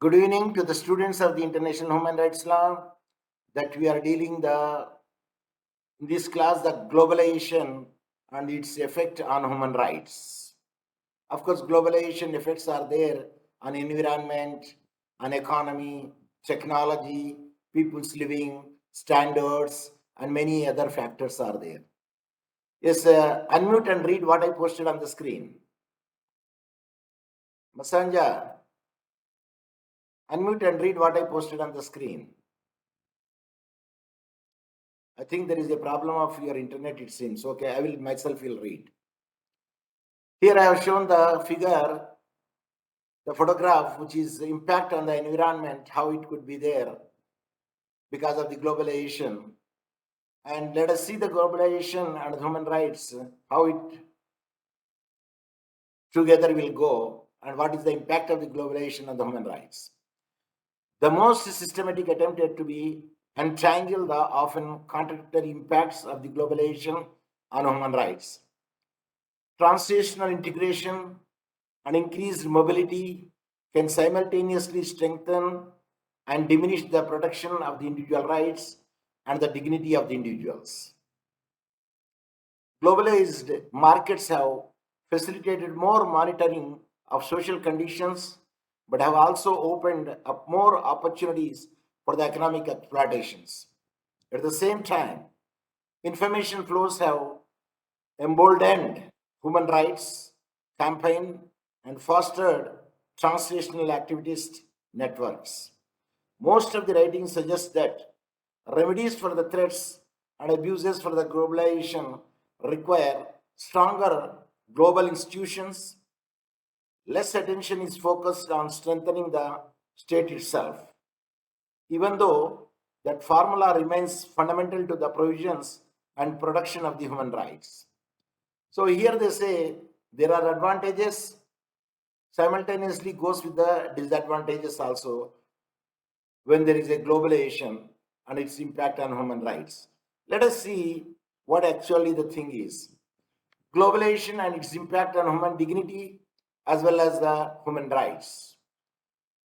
Good evening to the students of the International Human Rights Law that we are dealing in this class the globalization and its effect on human rights. Of course, globalization effects are there on environment, on economy, technology, people's living standards, and many other factors are there. Yes, unmute and read what I posted on the screen. Masanja, unmute and read what I posted on the screen. I think there is a problem of your internet, it seems. Okay, I will myself will read. Here I have shown the figure, the photograph, which is the impact on the environment, how it could be there because of the globalization. And let us see the globalization and human rights, how it together will go, and what is the impact of the globalization on the human rights. The most systematic attempt to be untangle the often contradictory impacts of the globalization on human rights. Transnational integration and increased mobility can simultaneously strengthen and diminish the protection of the individual rights and the dignity of the individuals. Globalized markets have facilitated more monitoring of social conditions, but have also opened up more opportunities for the economic exploitations. At the same time, information flows have emboldened human rights campaign and fostered translational activist networks. Most of the writings suggest that remedies for the threats and abuses for the globalization require stronger global institutions. Less attention is focused on strengthening the state itself, even though that formula remains fundamental to the provisions and production of the human rights. So here they say there are advantages, simultaneously goes with the disadvantages also when there is a globalization and its impact on human rights. Let us see what actually the thing is. Globalization and its impact on human dignity as well as the human rights.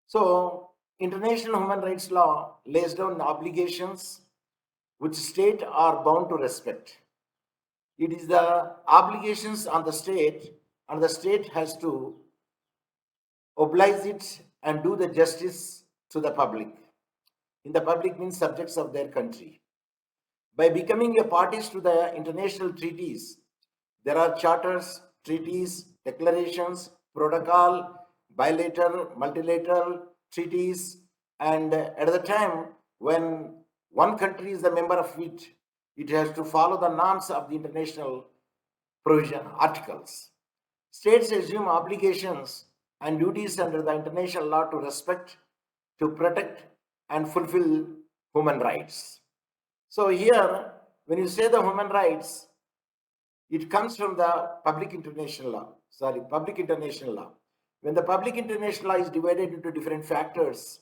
So, international human rights law lays down obligations which states are bound to respect. It is the obligations on the state, and the state has to oblige it and do the justice to the public. In the public means subjects of their country. By becoming a parties to the international treaties, there are charters, treaties, declarations, protocol, bilateral, multilateral treaties, and at the time when one country is a member of it, it has to follow the norms of the international provision articles. States assume obligations and duties under the international law to respect, to protect, and fulfill human rights. So here, when you say the human rights, it comes from the public international law. Public international law. When the public international law is divided into different factors,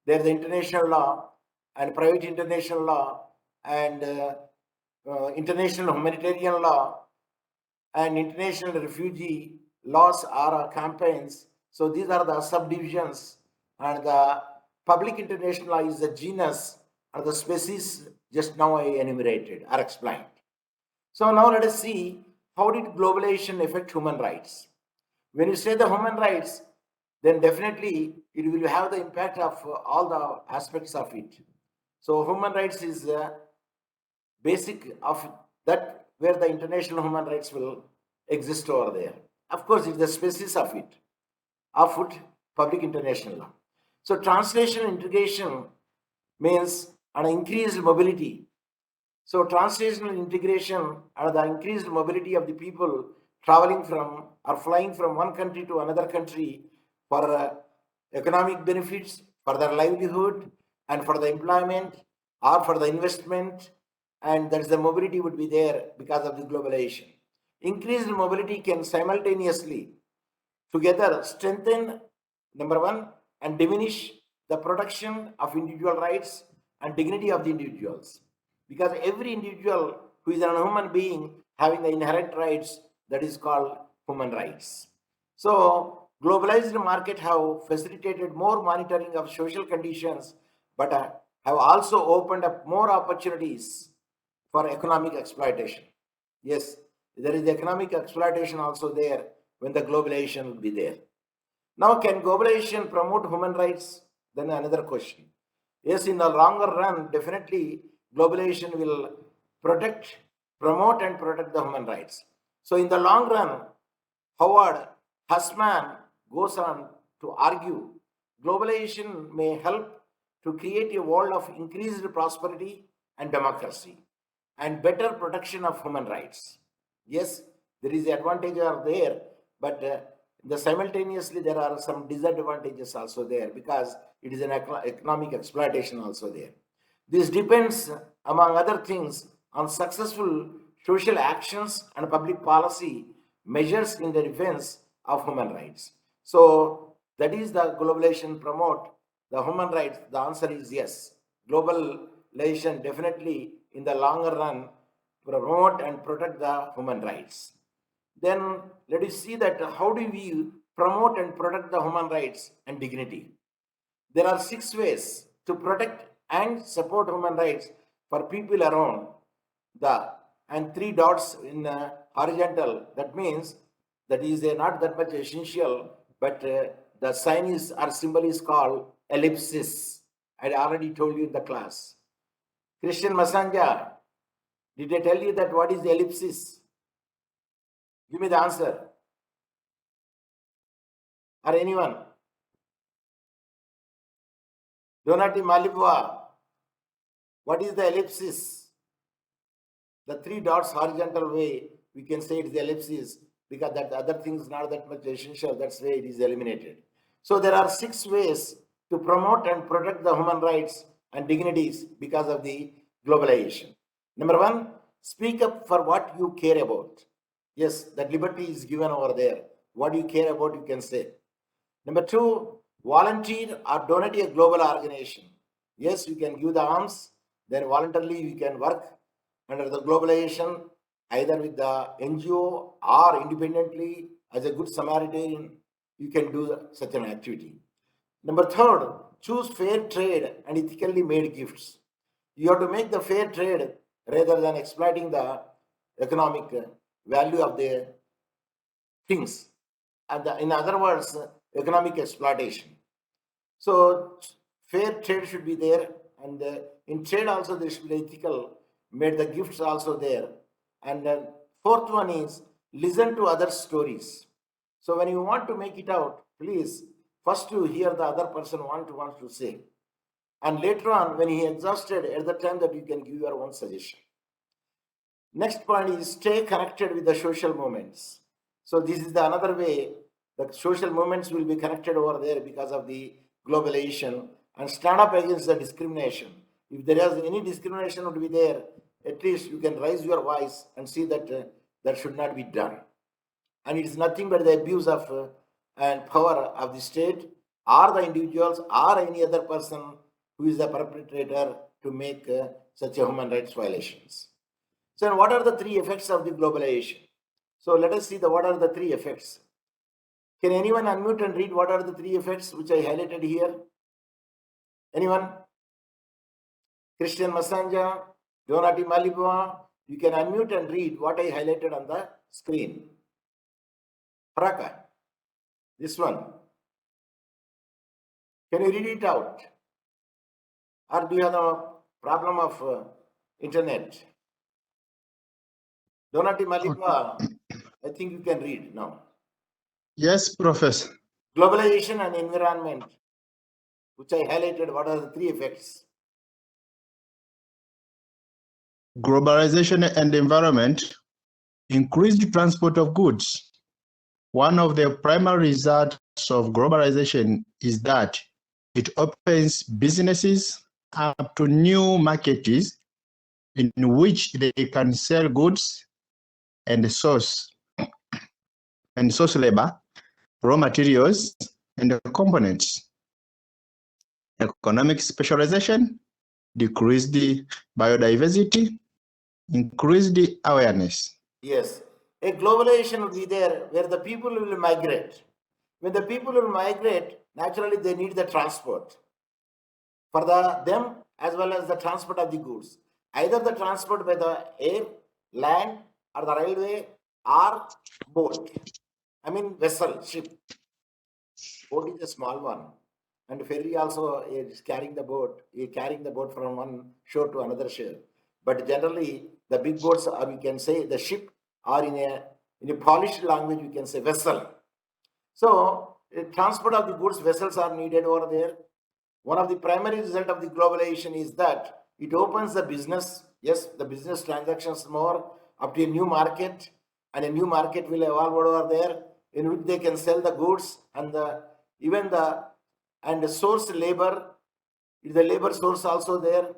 there's the international law and private international law and international humanitarian law and international refugee laws or campaigns. So these are the subdivisions, and the public international law is the genus or the species just now I enumerated or explained. So now let us see how did globalization affect human rights. When you say the human rights, then definitely it will have the impact of all the aspects of it. So human rights is basic of that where the international human rights will exist over there. Of course, it's the species of it, public international law. So translation integration means an increased mobility. So translational integration are the increased mobility of the people traveling from or flying from one country to another country for economic benefits, for their livelihood, and for the employment or for the investment, and that's the mobility would be there because of the globalization. Increased mobility can simultaneously together strengthen, number one, and diminish the protection of individual rights and dignity of the individuals. Because every individual who is a human being having the inherent rights that is called human rights. So Globalized market have facilitated more monitoring of social conditions, but have also opened up more opportunities for economic exploitation. Yes, there is economic exploitation also there when the globalization will be there. Now, can globalization promote human rights? Then another question. Yes, in the longer run, definitely globalization will promote and protect the human rights. So in the long run, Howard Husman goes on to argue globalization may help to create a world of increased prosperity and democracy and better protection of human rights. Yes, there is advantage are there, but simultaneously there are some disadvantages also there because it is an economic exploitation also there. This depends, among other things, on successful social actions and public policy measures in the defense of human rights. So that is the globalization promote the human rights. The answer is yes. Globalization definitely in the longer run promote and protect the human rights. Then let us see that how do we promote and protect the human rights and dignity. There are 6 ways to protect and support human rights for people around the and 3 dots in horizontal. That means that is not that much essential, but the sign is or symbol is called ellipsis. I already told you in the class. Christian Masanja, did I tell you that what is the ellipsis? Give me the answer. Or anyone? Donati Malibua, what is the ellipsis? The 3 dots horizontal way, we can say it is the ellipsis because that other thing is not that much essential. That's why it is eliminated. So there are 6 ways to promote and protect the human rights and dignities because of the globalization. Number 1, speak up for what you care about. Yes, that liberty is given over there. What you care about, you can say. Number 2, volunteer or donate a global organization. Yes, you can give the arms, then voluntarily you can work under the globalization, either with the NGO or independently as a good Samaritan, you can do such an activity. Number 3, choose fair trade and ethically made gifts. You have to make the fair trade rather than exploiting the economic value of the things. And in other words, economic exploitation. So fair trade should be there, and in trade also there should be ethical, made the gifts also there. And then 4th one is listen to other stories. So when you want to make it out, please first you hear the other person wants to say, and later on when he exhausted, at the time that you can give your own suggestion. Next point is stay connected with the social movements. So this is the another way the social movements will be connected over there because of the globalization, and stand up against the discrimination. If there is any discrimination would be there, at least you can raise your voice and see that that should not be done. And it is nothing but the abuse of and power of the state or the individuals or any other person who is the perpetrator to make such a human rights violations. So what are the 3 effects of the globalization? So let us see what are the 3 effects. Can anyone unmute and read what are the 3 effects which I highlighted here? Anyone? Christian Masanja, Donati Malibua, you can unmute and read what I highlighted on the screen. Praka, this one. Can you read it out? Or do you have a problem of internet? Donati Malibua, I think you can read now. Yes, Professor. Globalization and environment, which I highlighted, what are the 3 effects? Globalization and environment, increased transport of goods. One of the primary results of globalization is that it opens businesses up to new markets in which they can sell goods and source labor, raw materials, and components. Economic specialization, decreased biodiversity, increased awareness. Yes, a globalization will be there where the people will migrate. When the people will migrate, naturally they need the transport for them as well as the transport of the goods. Either the transport by the air, land, or the railway, or boat. I mean vessel, ship. Boat is a small one, and ferry also is carrying the boat. Carrying the boat from one shore to another shore. But generally, the big boats, or we can say the ship, or in a polished language, we can say vessel. So, transport of the goods vessels are needed over there. One of the primary result of the globalization is that it opens the business. Yes, the business transactions more up to a new market, and a new market will evolve over there in which they can sell the goods and the source labor. Is the labor source also there?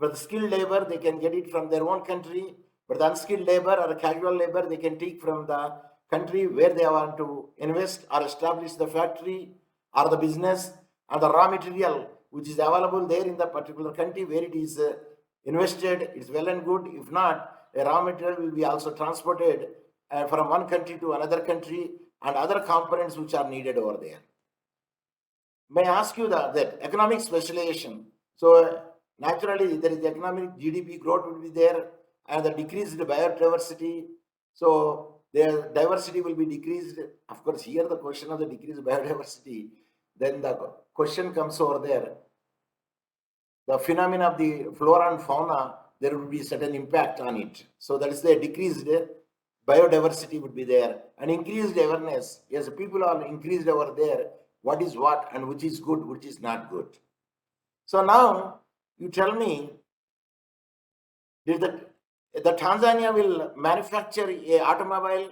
But the skilled labor, they can get it from their own country, but the unskilled labor or casual labor, they can take from the country where they want to invest or establish the factory or the business, and the raw material which is available there in the particular country where it is invested, it's well and good. If not, the raw material will be also transported from one country to another country, and other components which are needed over there. May I ask you that economic specialization? So naturally, there is economic GDP growth will be there, and the decreased biodiversity. So the diversity will be decreased. Of course, here the question of the decreased biodiversity. Then the question comes over there. The phenomena of the flora and fauna, there will be certain impact on it. So that is the decreased biodiversity would be there, and increased awareness. Yes, people are increased over there. What is what and which is good, which is not good. So now you tell me, did the Tanzania will manufacture a automobile?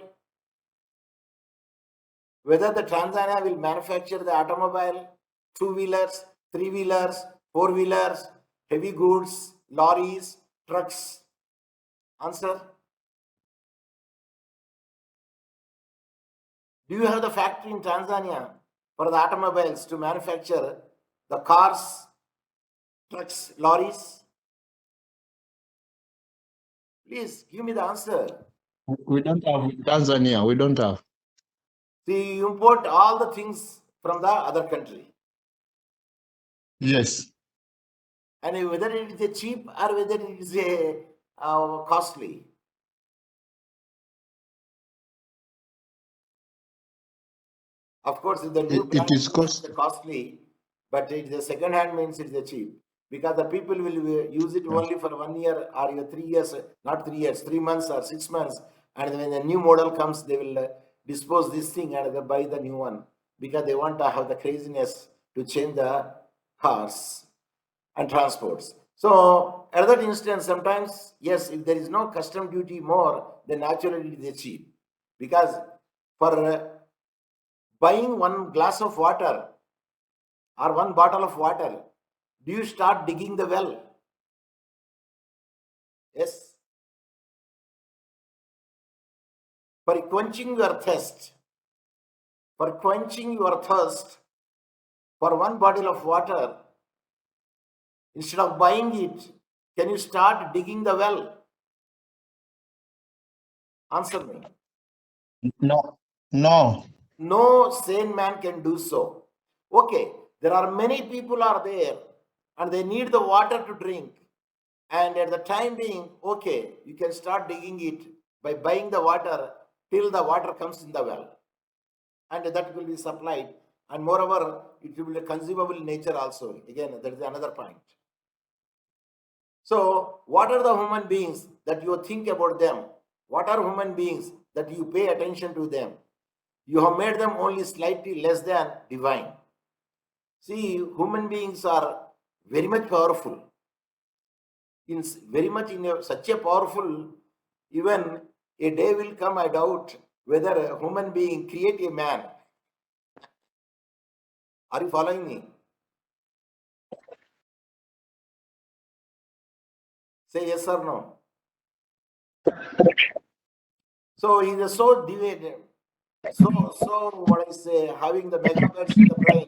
Whether the Tanzania will manufacture the automobile, two-wheelers, three-wheelers, four-wheelers, heavy goods, lorries, trucks? Answer. Do you have the factory in Tanzania for the automobiles to manufacture the cars, trucks, lorries? Please give me the answer. We don't have in Tanzania. We don't have. See, you import all the things from the other country. Yes. And whether it is a cheap or whether it is a costly. Of course, the new It is costly, but it is a second hand means it's a cheap, because the people will use it only for 1 year or even 3 years, not 3 years, 3 months or 6 months, and when the new model comes, they will dispose this thing and they buy the new one, because they want to have the craziness to change the cars and transports. So at that instance, sometimes, yes, if there is no custom duty more, then naturally it is cheap, because for buying one glass of water or one bottle of water, do you start digging the well? Yes. For quenching your thirst, for quenching your thirst for one bottle of water, instead of buying it, can you start digging the well? Answer me. No. No. No sane man can do so. Okay, there are many people are there and they need the water to drink. And at the time being, okay, you can start digging it by buying the water till the water comes in the well. And that will be supplied. And moreover, it will be a consumable nature also. Again, that is another point. So, what are the human beings that you think about them? What are human beings that you pay attention to them? You have made them only slightly less than divine. See, human beings are very much powerful. Such a powerful, even a day will come, I doubt whether a human being create a man. Are you following me? Say yes or no. So he is so divided, so what I say, having the megabytes in the brain.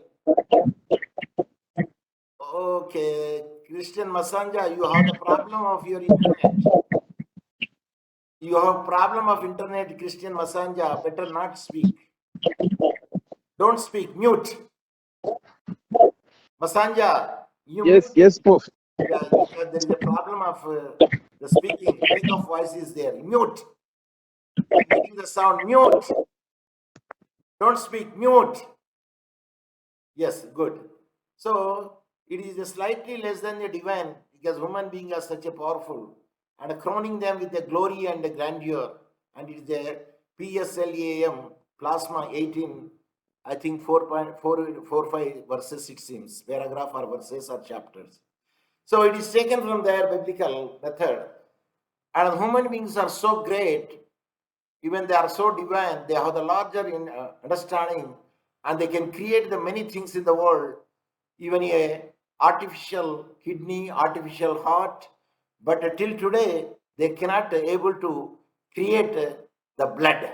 Okay, Christian Masanja, you have the problem of your internet. You have problem of internet, Christian Masanja. Better not speak. Don't speak. Mute. Masanja, you Yes, mute. yes, Prof. Yeah, because there is a problem of the speaking. Peak of voice is there. Mute. Making the sound. Mute. Don't speak. Mute. Yes, good. So it is a slightly less than the divine because human beings are such a powerful and crowning them with the glory and the grandeur. And it is a PSLAM plasma 18, I think 4.445 verses it seems, paragraph or verses or chapters. So it is taken from their biblical method. And human beings are so great, even they are so divine, they have the larger understanding and they can create the many things in the world, even a artificial kidney, artificial heart, but till today they cannot able to create the blood,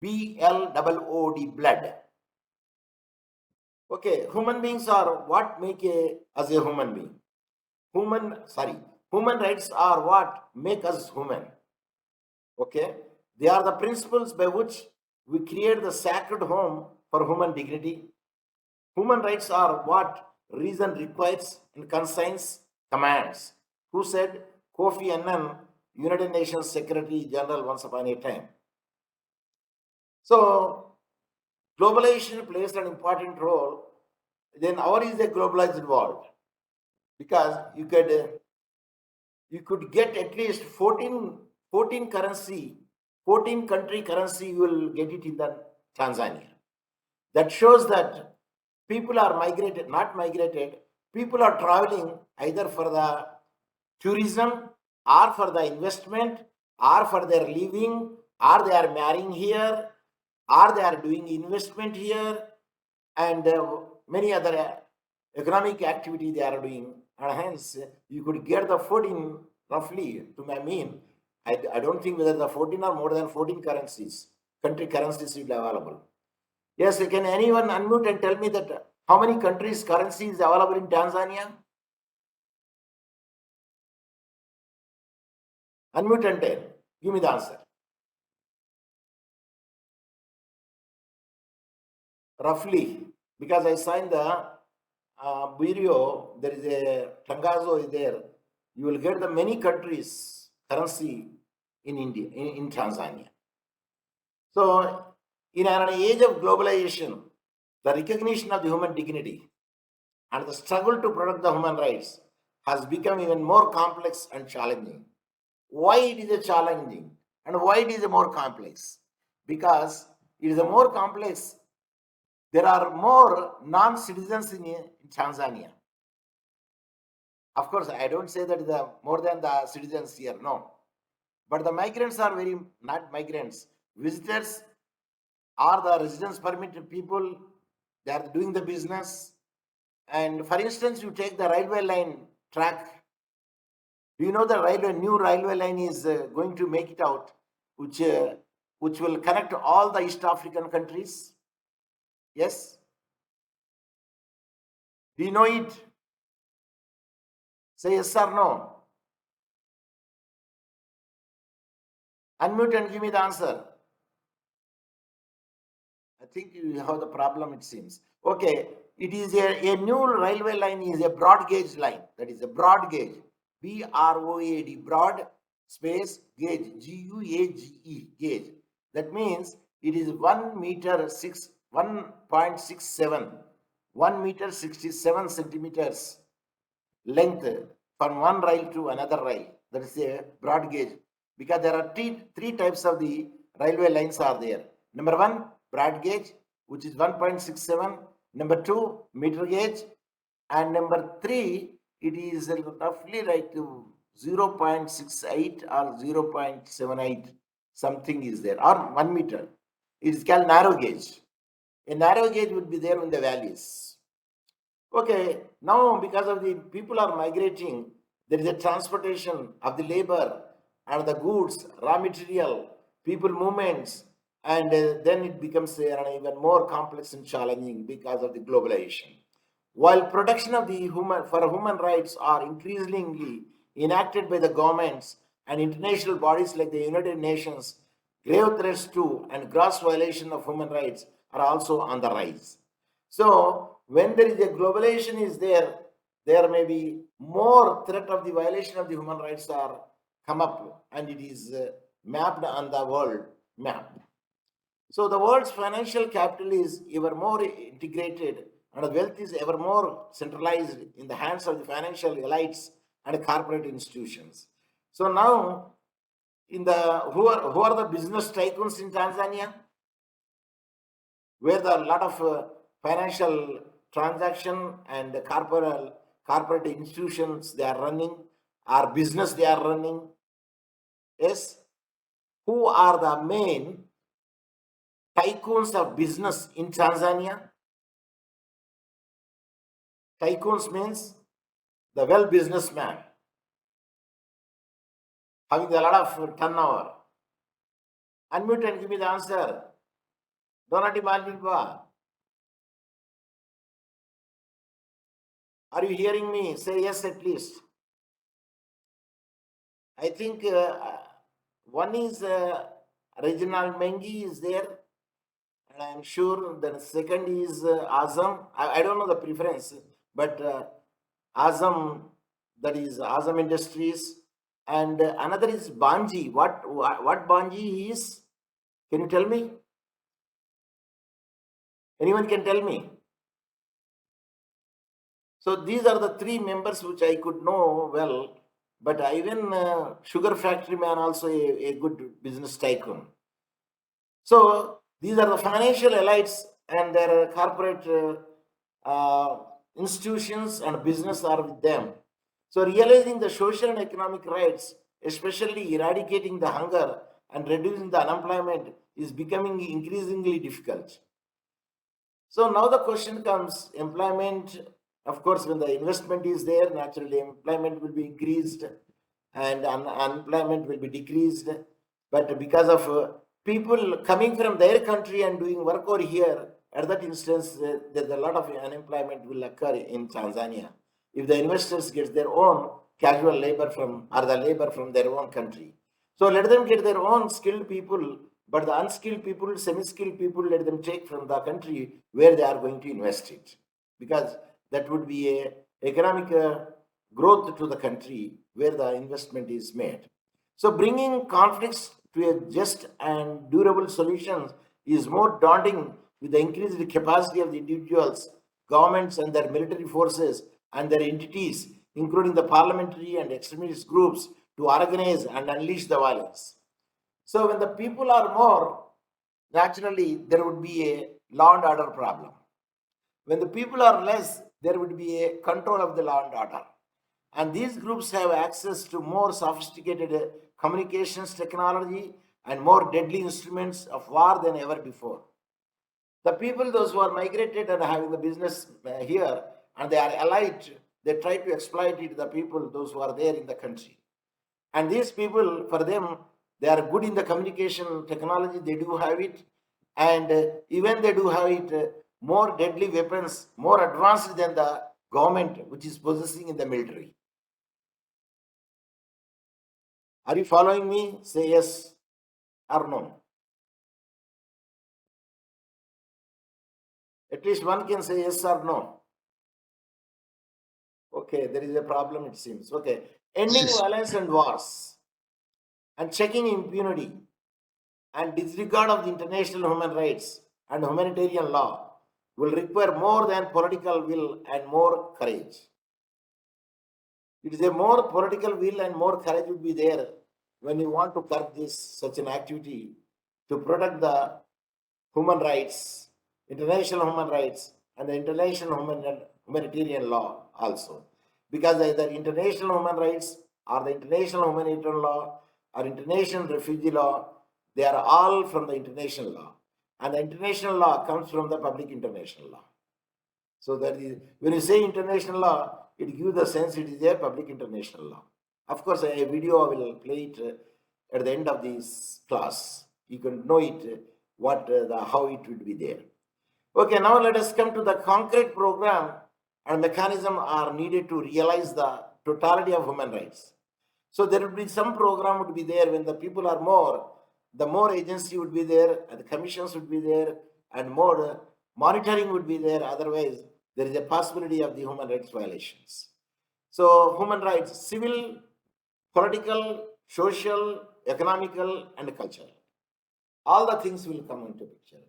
blood, blood. Okay, human beings are what make us a human being. Human rights are what make us human. Okay, they are the principles by which we create the sacred home for human dignity. Human rights are what reason requires and conscience commands. Who said? Kofi Annan, United Nations Secretary General, once upon a time. So, globalization plays an important role. Then our is a globalized world because you could get at least 14 currency, 14 country currency, you will get it in the Tanzania. That shows that people are migrated, not migrated, people are traveling either for the tourism or for the investment or for their living, or they are marrying here, or they are doing investment here, and many other economic activity they are doing. And hence, you could get the 14 roughly, to my mean, I don't think whether the 14 or more than 14 currencies, country currencies will be available. Yes, can anyone unmute and tell me that how many countries currency is available in Tanzania? Unmute and tell. Give me the answer. Roughly, because I signed the bureau, there is a Tangazo is there. You will get the many countries currency in India, in Tanzania. So, in an age of globalization, the recognition of the human dignity and the struggle to protect the human rights has become even more complex and challenging. Why it is a challenging and why it is a more complex? Because it is a more complex. There are more non-citizens in Tanzania. Of course, I don't say that the more than the citizens here, no. But the migrants are very not migrants. Visitors are the residence permitted people. They are doing the business. And for instance, you take the railway line track. Do you know the new railway line is going to make it out, which will connect all the East African countries? Yes. Do you know it? Say yes or no. Unmute and give me the answer. I think you have the problem, it seems. Okay, it is a new railway line is a broad gauge line. That is a broad gauge. BROAD, broad space gauge, GUAGE, gauge. That means it is 1 meter 1.67, 1 meter 67 centimeters length from one rail to another rail. That is a broad gauge, because there are three types of the railway lines are there. Number one, broad gauge, which is 1.67. Number two, meter gauge, and number three, it is roughly like 0.68 or 0.78, something is there, or 1 meter. It is called narrow gauge. A narrow gauge would be there in the valleys. Okay, now because of the people are migrating, there is a transportation of the labor and the goods, raw material, people movements, and then it becomes even more complex and challenging because of the globalization. While protection of the human rights are increasingly enacted by the governments and international bodies like the United Nations, grave threats to and gross violation of human rights are also on the rise. So when there is a globalization is there, there may be more threat of the violation of the human rights are come up, and it is mapped on the world map. So the world's financial capital is ever more integrated, and wealth is ever more centralized in the hands of the financial elites and corporate institutions. So now, in the who are the business tycoons in Tanzania, where there are a lot of financial transaction and corporate institutions they are running, or business they are running. Yes, who are the main tycoons of business in Tanzania? Tycoons means the well businessman having a lot of turnover. Unmute and give me the answer. Donati Maldinva. Are you hearing me? Say yes at least. I think one is Reginald Mengi is there, and I'm sure the second is Azam. I don't know the preference, but Azam, that is Azam Industries, and another is Banji. What Banji is? Can you tell me? Anyone can tell me? So these are the three members which I could know well, but even Sugar Factory man also a good business tycoon. So these are the financial elites and their corporate institutions and business are with them. So realizing the social and economic rights, especially eradicating the hunger and reducing the unemployment, is becoming increasingly difficult. So now the question comes, employment, of course, when the investment is there, naturally employment will be increased and unemployment will be decreased. But because of people coming from their country and doing work over here, at that instance, there's a lot of unemployment will occur in Tanzania. If the investors get their own casual labor from, or the labor from their own country. So let them get their own skilled people, but the unskilled people, semi-skilled people, let them take from the country where they are going to invest it. Because that would be a economic growth to the country where the investment is made. So bringing conflicts to a just and durable solutions is more daunting with the increased capacity of the individuals, governments and their military forces and their entities, including the parliamentary and extremist groups, to organize and unleash the violence. So when the people are more, naturally there would be a law and order problem. When the people are less, there would be a control of the law and order. And these groups have access to more sophisticated communications technology and more deadly instruments of war than ever before. The people, those who are migrated and having the business here, and they are allied, they try to exploit it, the people, those who are there in the country. And these people, for them, they are good in the communication technology, they do have it. And even they do have it, more deadly weapons, more advanced than the government, which is possessing in the military. Are you following me? Say yes or no. At least one can say yes or no. Okay, there is a problem, it seems. Okay. Ending violence and wars and checking impunity and disregard of the international human rights and humanitarian law will require more than political will and more courage. It is a more political will and more courage would be there when you want to curb this such an activity to protect the human rights, international human rights, and the international humanitarian law also. Because either international human rights or the international humanitarian law or international refugee law, they are all from the international law. And the international law comes from the public international law. So that is, when you say international law, it gives the sense it is a public international law. Of course, a video I will play it at the end of this class. You can know it, how it will be there. Okay, now let us come to the concrete program and mechanism are needed to realize the totality of human rights. So there would be some program would be there when the people are more, the more agency would be there, and the commissions would be there, and more monitoring would be there. Otherwise, there is a possibility of the human rights violations. So, human rights, civil, political, social, economical, and cultural. All the things will come into picture.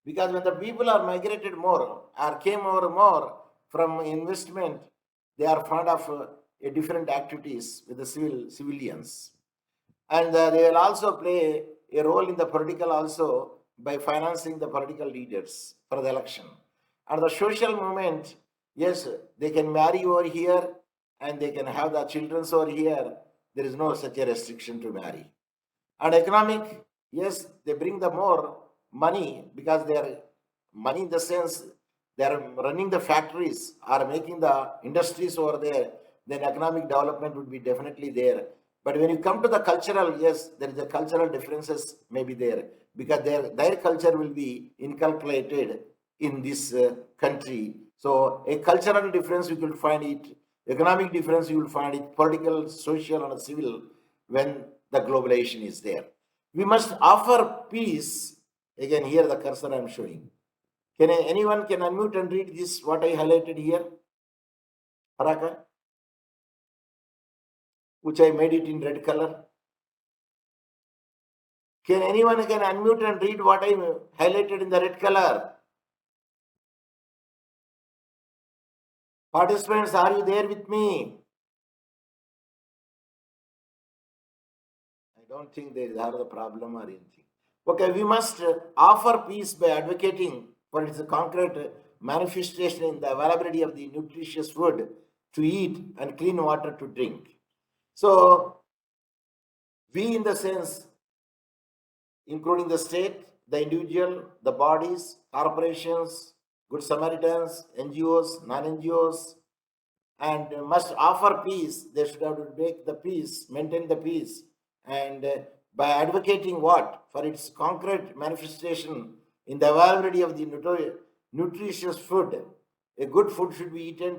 Because when the people are migrated more or came over more from investment, they are fond of different activities with the civilians. And they will also play a role in the political also by financing the political leaders for the election. And the social movement, yes, they can marry over here and they can have the children over here. There is no such a restriction to marry. And economic, yes, they bring the more money because they are money in the sense they are running the factories or making the industries over there, then economic development would be definitely there. But when you come to the cultural, yes, there is a cultural differences may be there because their culture will be inculcated in this country. So a cultural difference you will find it, economic difference you will find it, political, social, and civil when the globalization is there. We must offer peace. Again, here the cursor I am showing. Can anyone can unmute and read this? What I highlighted here, Paraka, which I made it in red color. Can anyone can unmute and read what I highlighted in the red color? Participants, are you there with me? I don't think there is a problem or anything. Okay, we must offer peace by advocating for its concrete manifestation in the availability of the nutritious food to eat and clean water to drink. So, we in the sense, including the state, the individual, the bodies, corporations, good Samaritans, NGOs, non-NGOs, and must offer peace. They should have to make the peace, maintain the peace, and by advocating what? For its concrete manifestation in the availability of the nutritious food. A good food should be eaten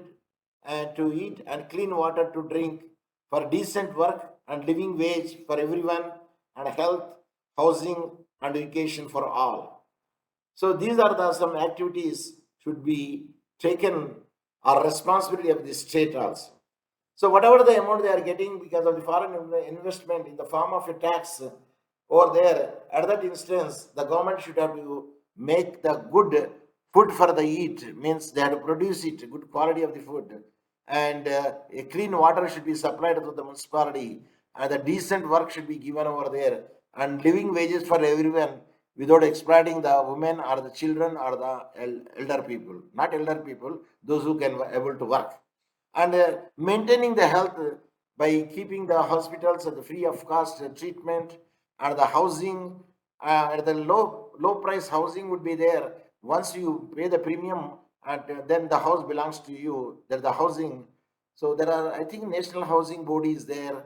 and to eat and clean water to drink, for decent work and living wage for everyone, and health, housing, and education for all. So these are some activities should be taken or responsibility of the state also. So whatever the amount they are getting because of the foreign investment in the form of a tax over there, at that instance, the government should have to make the good food for the eat, means they have to produce it, good quality of the food, and a clean water should be supplied to the municipality, and the decent work should be given over there, and living wages for everyone without exploiting the women or the children or the elder people, not elder people, those who can able to work, and maintaining the health by keeping the hospitals at the free of cost treatment, and the housing at the low price housing would be there. Once you pay the premium, and then the house belongs to you. There's the housing. So there are, I think, national housing board is there,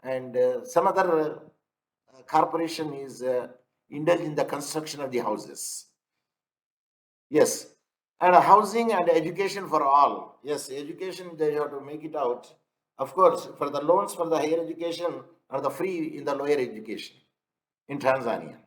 and some other corporation is indulged in the construction of the houses. Yes, and housing and education for all. Yes, education they have to make it out. Of course, for the loans for the higher education are the free in the lower education in Tanzania.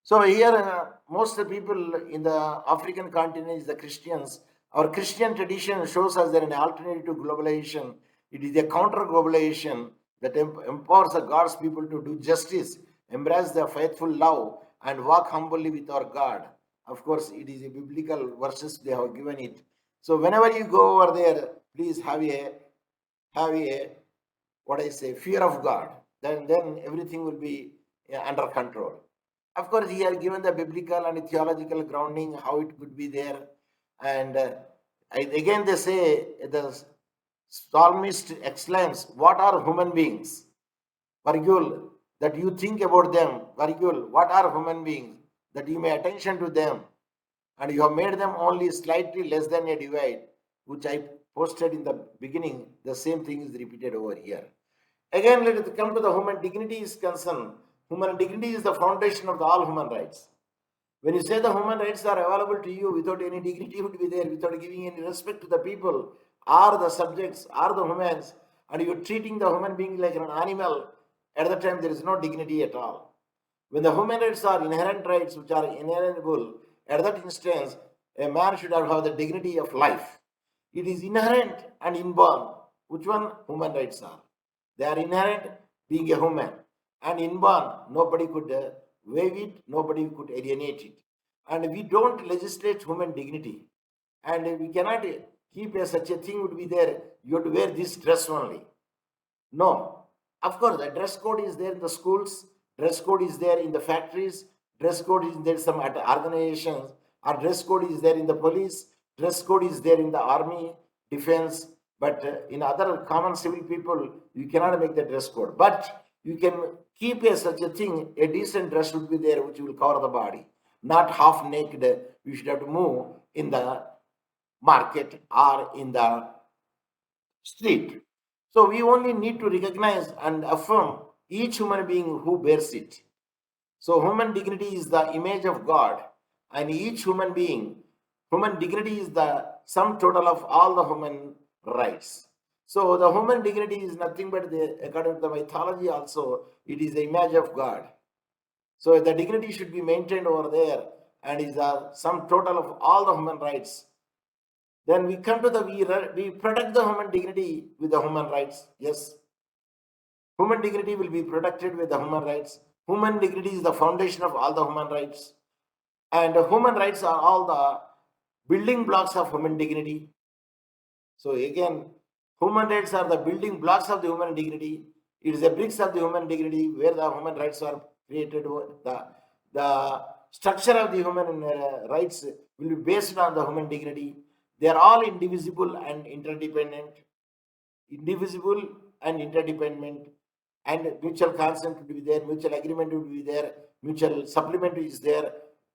So here, most of the people in the African continent is the Christians. Our Christian tradition shows us that an alternative to globalization, it is a counter globalization that empowers the God's people to do justice, embrace the faithful love, and walk humbly with our God. Of course, it is a biblical verses they have given it. So whenever you go over there, please have a what I say, fear of God. Then everything will be under control. Of course, he has given the biblical and theological grounding, how it could be there. And again, they say, the psalmist exclaims, what are human beings? Virgule, that you think about them. Virgule, what are human beings? That you may attention to them. And you have made them only slightly less than a divide, which I posted in the beginning. The same thing is repeated over here. Again, let us come to the human dignity is concerned. Human dignity is the foundation of all human rights. When you say the human rights are available to you without any dignity would be there, without giving any respect to the people, or the subjects, or the humans, and you're treating the human being like an animal, at the time there is no dignity at all. When the human rights are inherent rights which are inalienable, at that instance, a man should have the dignity of life. It is inherent and inborn. Which one human rights are? They are inherent, being a human, and inborn. Nobody could waive it, nobody could alienate it. And we don't legislate human dignity. And we cannot keep such a thing would be there. You have to wear this dress only. No. Of course, the dress code is there in the schools, dress code is there in the factories, dress code is there some at organizations, or dress code is there in the police, dress code is there in the army, defense, but in other common civil people, you cannot make the dress code. But you can keep such a thing, a decent dress should be there which will cover the body, not half naked. You should have to move in the market or in the street. So we only need to recognize and affirm each human being who bears it. So human dignity is the image of God, and each human being, human dignity is the sum total of all the human rights. So the human dignity is nothing but according to the mythology also, it is the image of God. So the dignity should be maintained over there and is the sum total of all the human rights. Then we come to we protect the human dignity with the human rights. Yes. Human dignity will be protected with the human rights. Human dignity is the foundation of all the human rights. And human rights are all the building blocks of human dignity. So again, human rights are the building blocks of the human dignity. It is the bricks of the human dignity where the human rights are created. The structure of the human rights will be based on the human dignity. They are all indivisible and interdependent. Indivisible and interdependent, and mutual consent will be there, mutual agreement will be there, mutual supplement is there,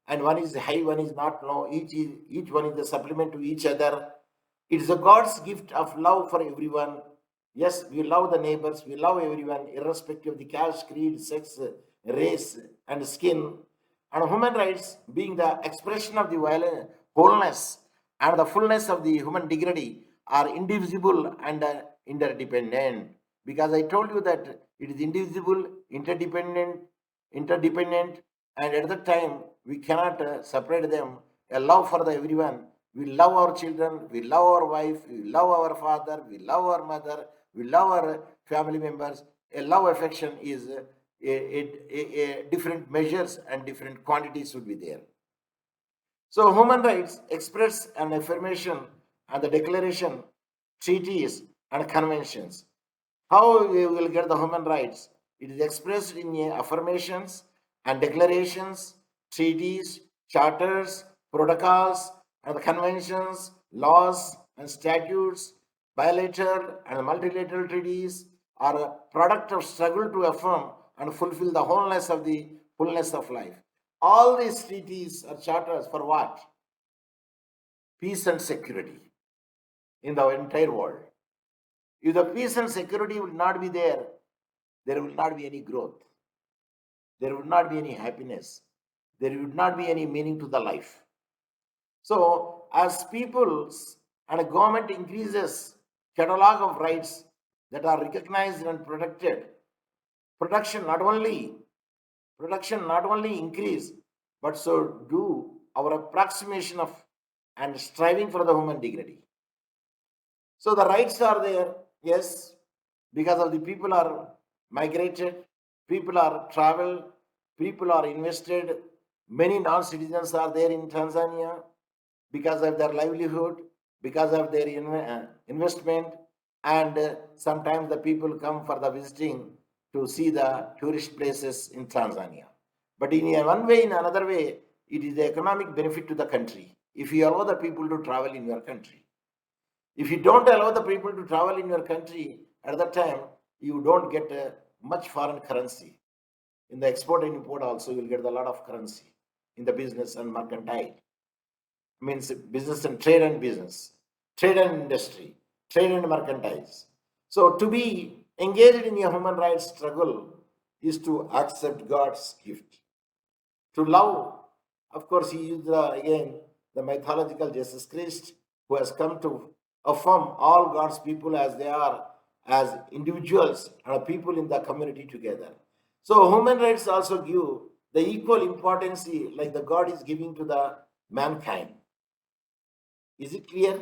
and one is high, one is not low. Each one is the supplement to each other. It is a God's gift of love for everyone. Yes, we love the neighbors, we love everyone, irrespective of the caste, creed, sex, race, and skin. And human rights being the expression of the wholeness and the fullness of the human dignity are indivisible and interdependent. Because I told you that it is indivisible, interdependent, and at that time we cannot separate them. A love for the everyone. We love our children, we love our wife, we love our father, we love our mother, we love our family members. A love affection is different measures and different quantities would be there. So human rights express an affirmation and the declaration, treaties and conventions. How we will get the human rights? It is expressed in affirmations and declarations, treaties, charters, protocols, and conventions, laws and statutes, bilateral and multilateral treaties are a product of struggle to affirm and fulfill the wholeness of the fullness of life. All these treaties or charters for what? Peace and security in the entire world. If the peace and security will not be there will not be any growth. There would not be any happiness. There would not be any meaning to the life. So, as peoples and a government increases catalog of rights that are recognized and protected, production not only increase, but so do our approximation of and striving for the human dignity. So the rights are there, yes, because of the people are migrated, people are traveled, people are invested. Many non-citizens are there in Tanzania because of their livelihood, because of their investment, and sometimes the people come for the visiting to see the tourist places in Tanzania. But in one way, in another way, it is the economic benefit to the country if you allow the people to travel in your country. If you don't allow the people to travel in your country, at that time, you don't get much foreign currency. In the export and import also, you'll get a lot of currency in the business and mercantile. Means business and trade and business, trade and industry, trade and mercantile. So to be engaged in a human rights struggle is to accept God's gift. To love, of course, he used again the mythological Jesus Christ who has come to affirm all God's people as they are, as individuals and people in the community together. So human rights also give the equal importance like the God is giving to the mankind. Is it clear?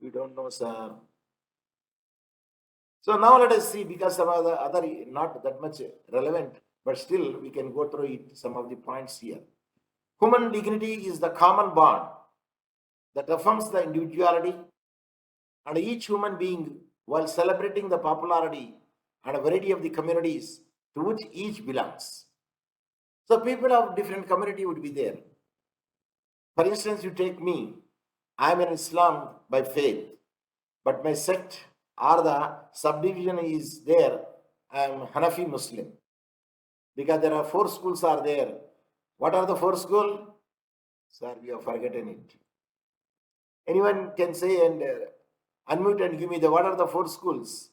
We don't know, sir. So now let us see, because some of the other not that much relevant, but still we can go through it, some of the points here. Human dignity is the common bond that affirms the individuality and each human being while celebrating the popularity and a variety of the communities to which each belongs. So people of different community would be there. For instance, you take me, I am an Islam by faith, but my sect or the subdivision is there, I am Hanafi Muslim. Because there are 4 schools are there. What are the 4 schools? Sir, we have forgotten it. Anyone can say and unmute and give me what are the 4 schools?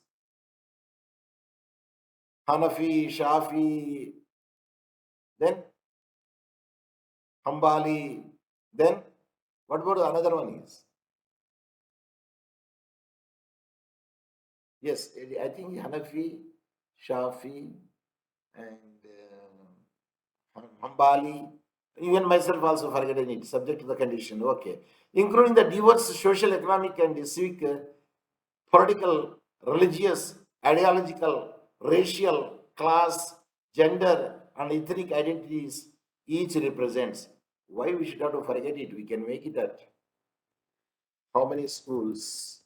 Hanafi, Shafi, then Hambali, then what about another one is? Yes, I think Hanafi, Shafi, and Hambali. Even myself also forgotten it, subject to the condition. Okay. Including the diverse social, economic, and civic, political, religious, ideological, racial, class, gender, and ethnic identities each represents. Why we should have to forget it? We can make it at how many schools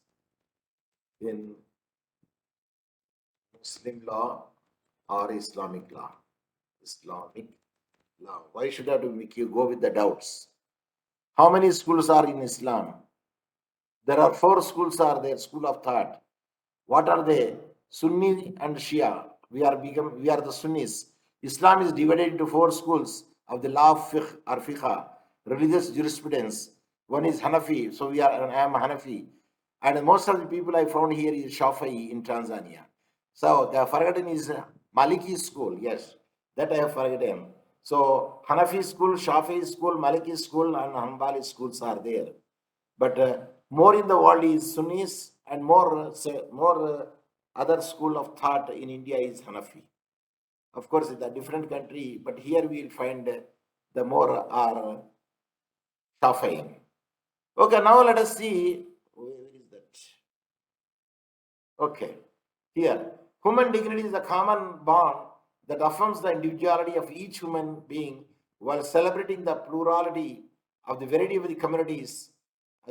in Muslim law or Islamic law? Islamic law. Why should I have to make you go with the doubts? How many schools are in Islam? There are 4 schools are there, school of thought. What are they? Sunni and Shia. We are the Sunnis. Islam is divided into 4 schools of the law of fiqh or fiqh, religious jurisprudence. One is Hanafi, so I am Hanafi. And most of the people I found here is Shafi'i in Tanzania. So the forgotten is Maliki school. Yes, that I have forgotten. So Hanafi school, Shafi'i school, Maliki school, and Hanbali schools are there. But more in the world is Sunnis, and more other school of thought in India is Hanafi. Of course, it's a different country, but here we will find the more are Shafi'i. Okay, now let us see. Where is that? Okay, here. Human dignity is a common bond that affirms the individuality of each human being while celebrating the plurality of the variety of the communities.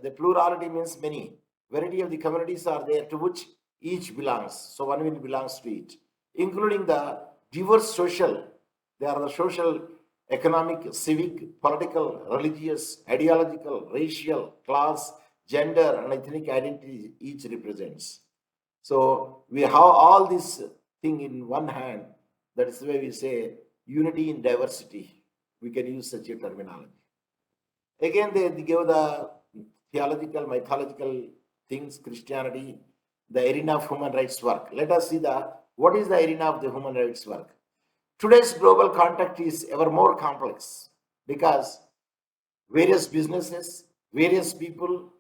The plurality means many. Variety of the communities are there to which each belongs. So one will belongs to it, including the diverse social. There are the social, economic, civic, political, religious, ideological, racial, class, gender, and ethnic identity each represents. So we have all this thing in one hand. That is why we say unity in diversity. We can use such a terminology. Again, they give the theological, mythological things, Christianity, the arena of human rights work. Let us see what is the arena of the human rights work. Today's global context is ever more complex because various businesses, various people,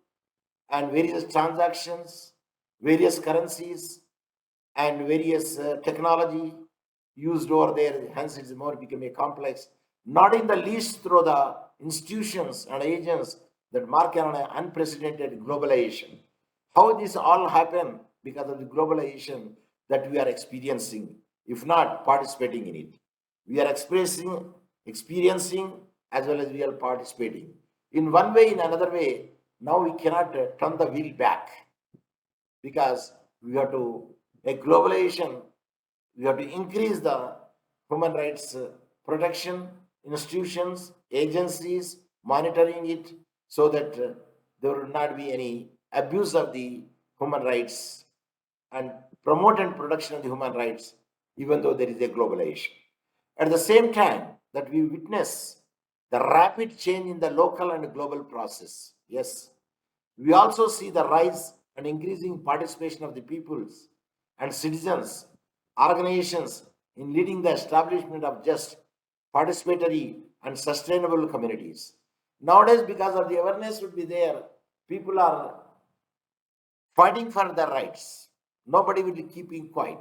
and various transactions, various currencies, and various technology used over there. Hence, it's more becoming complex. Not in the least through the institutions and agents that mark an unprecedented globalization. How this all happen? Because of the globalization that we are experiencing, if not participating in it. We are experiencing as well as we are participating. In one way, in another way, now we cannot turn the wheel back because we have to, a globalization, we have to increase the human rights protection, institutions, agencies, monitoring it so that there will not be any abuse of the human rights and promote and production of the human rights, even though there is a globalization. At the same time that we witness the rapid change in the local and global process, yes, we also see the rise and increasing participation of the peoples and citizens, organizations in leading the establishment of just, participatory, and sustainable communities. Nowadays, because of the awareness would be there, people are fighting for their rights. Nobody will be keeping quiet.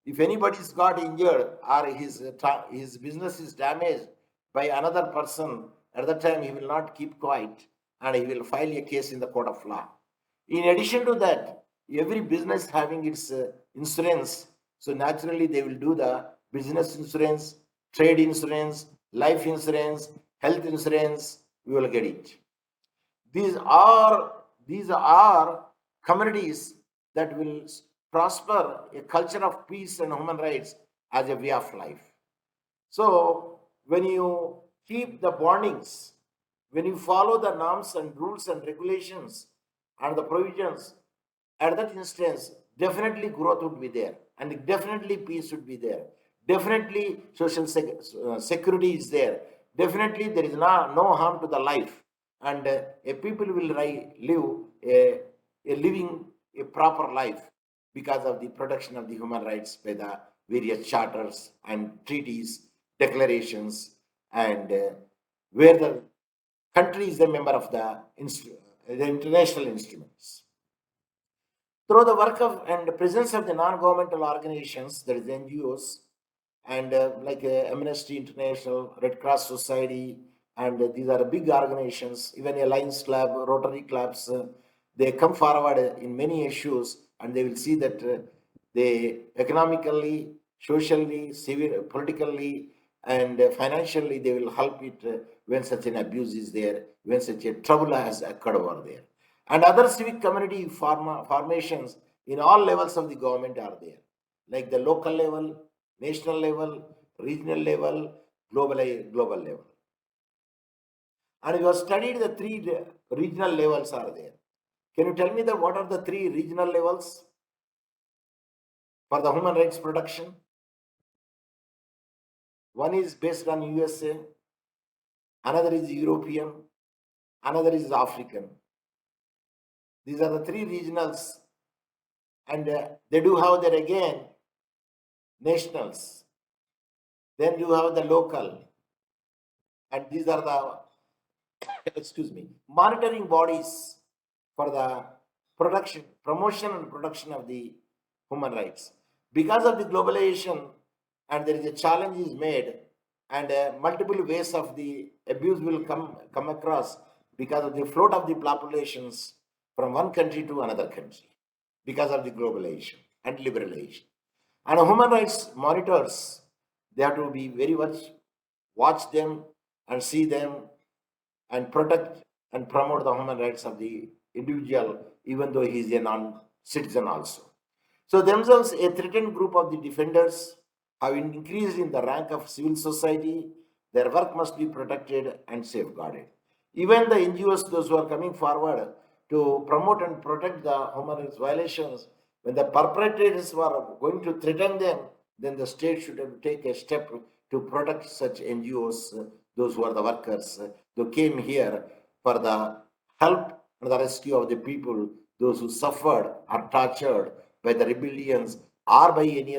If anybody's got injured or his business is damaged by another person, at that time he will not keep quiet and he will file a case in the court of law. In addition to that, every business having its insurance, so naturally they will do the business insurance, trade insurance, life insurance, health insurance. We will get it. These are these are communities that will prosper a culture of peace and human rights as a way of life. So when you keep the bondings, when you follow the norms and rules and regulations and the provisions, at that instance, definitely growth would be there, and definitely peace would be there. Definitely social security is there. Definitely there is no harm to the life, and a people will live a living a proper life because of the protection of the human rights by the various charters and treaties, declarations, and where the country is a member of the international instruments. Through the work of and the presence of the non-governmental organizations, that is NGOs, and like Amnesty International, Red Cross Society, and these are big organizations, even a Lions Club, Rotary clubs, they come forward in many issues and they will see that they economically, socially, civil, politically, and financially they will help it when such an abuse is there, when such a trouble has occurred over there. And other civic community formations in all levels of the government are there, like the local level, national level, regional level, global level. And you have studied the three regional levels are there. Can you tell me what are the three regional levels for the human rights protection? One is based on USA, another is European, another is African. These are the three regionals, and they do have that again nationals. Then you have the local, and these are the excuse me, monitoring bodies for the promotion and production of the human rights. Because of the globalization, and there is a challenge is made, and multiple ways of the abuse will come across because of the float of the populations from one country to another country because of the globalization and liberalization. And human rights monitors, they have to be very much watch them and see them and protect and promote the human rights of the individual, even though he is a non-citizen also. So themselves, a threatened group of the defenders have increased in the rank of civil society. Their work must be protected and safeguarded. Even the NGOs, those who are coming forward to promote and protect the human rights violations, when the perpetrators were going to threaten them, then the state should have take a step to protect such NGOs, those who are the workers, who came here for the help and the rescue of the people, those who suffered or tortured by the rebellions or by any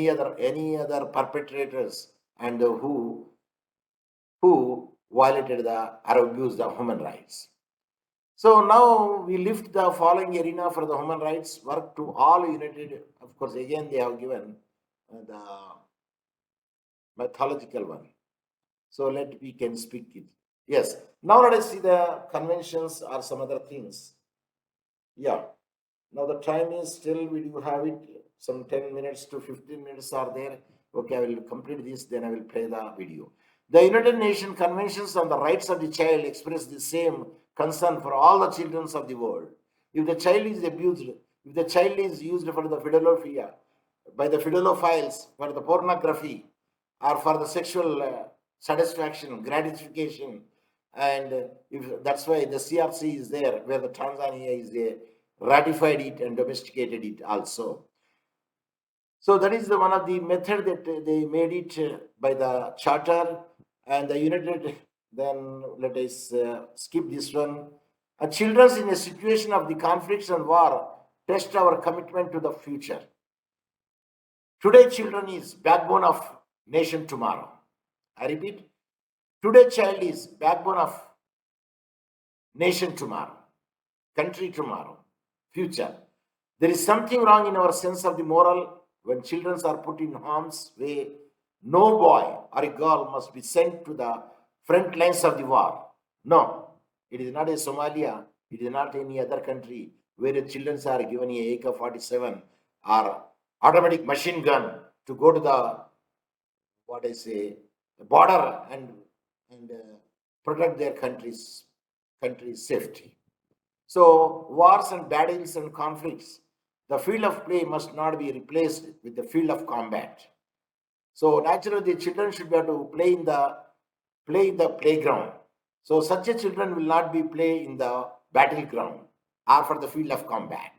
other perpetrators, and who violated or abused the human rights. So now we lift the following arena for the human rights work to all united. Of course, again they have given the mythological one. So we can speak it. Yes. Now let us see the conventions or some other things. Yeah. Now the time is still, we do have it, some 10 minutes to 15 minutes are there. Okay, I will complete this, then I will play the video. The United Nations Conventions on the Rights of the Child express the same concern for all the children of the world. If the child is abused, if the child is used for the pedophilia, by the pedophiles for the pornography or for the sexual satisfaction, gratification, and if that's why the CRC is there, where the Tanzania is there, ratified it and domesticated it also. So that is the one of the method that they made it by the charter and the United. Then let us skip this one. Children in a situation of the conflicts and war test our commitment to the future. Today, children is backbone of nation tomorrow. I repeat, today child is backbone of nation tomorrow, country tomorrow, future. There is something wrong in our sense of the moral when children are put in harm's way. No boy or a girl must be sent to the front lines of the war. No, it is not a Somalia, it is not any other country where the children are given a AK-47 or automatic machine gun to go to the, what I say, border and protect their country's safety. So wars and battles and conflicts, the field of play must not be replaced with the field of combat. So naturally, the children should be able to play in the playground. So such a children will not be play in the battleground or for the field of combat.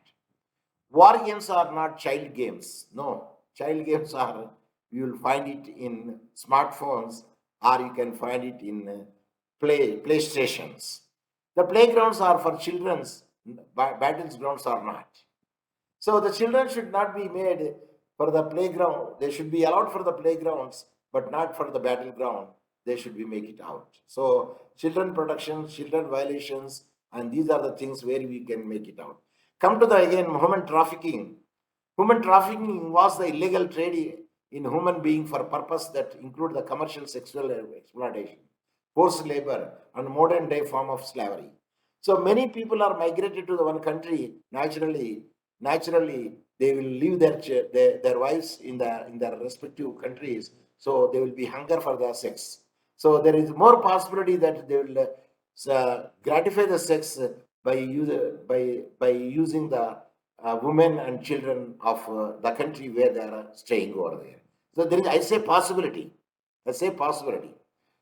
War games are not child games. No, child games are, you will find it in smartphones or you can find it in playstations. The playgrounds are for children's, battlegrounds are not. So the children should not be made for the playground. They should be allowed for the playgrounds, but not for the battleground. They should be make it out. So children protection, children violations, and these are the things where we can make it out. Come to the again human trafficking. Human trafficking involves the illegal trade in human being for purpose that include the commercial sexual exploitation, forced labor, and modern day form of slavery. So many people are migrated to the one country naturally they will leave their wives in their respective countries, so they will be hunger for the sex. So there is more possibility that they will gratify the sex by using the women and children of the country where they are staying over there. So there is, I say possibility.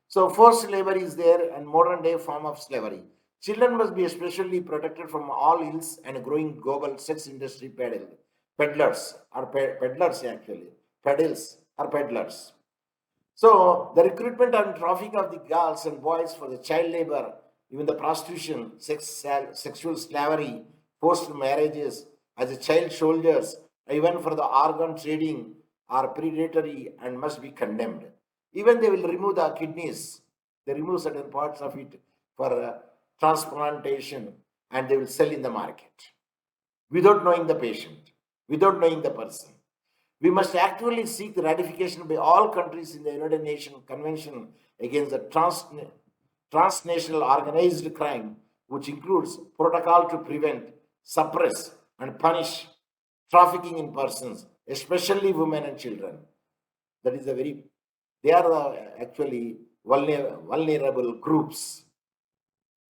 So forced labor is there and modern day form of slavery. Children must be especially protected from all ills and growing global sex industry peddlers. So the recruitment and trafficking of the girls and boys for the child labor, even the prostitution, sexual slavery, forced marriages as a child soldiers, even for the organ trading are predatory and must be condemned. Even they will remove the kidneys, they remove certain parts of it for transplantation and they will sell in the market without knowing the patient, without knowing the person. We must actively seek the ratification by all countries in the United Nations Convention against the transnational organized crime, which includes protocol to prevent, suppress, and punish trafficking in persons, especially women and children. That is a very, they are actually vulnerable groups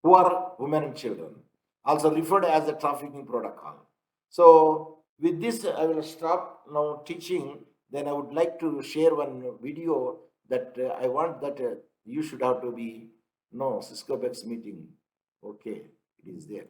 who are women and children, also referred as the trafficking protocol. So with this, I will stop now teaching. Then I would like to share one video that I want that you should have to be, no, Cisco Bex meeting. Okay, it is there.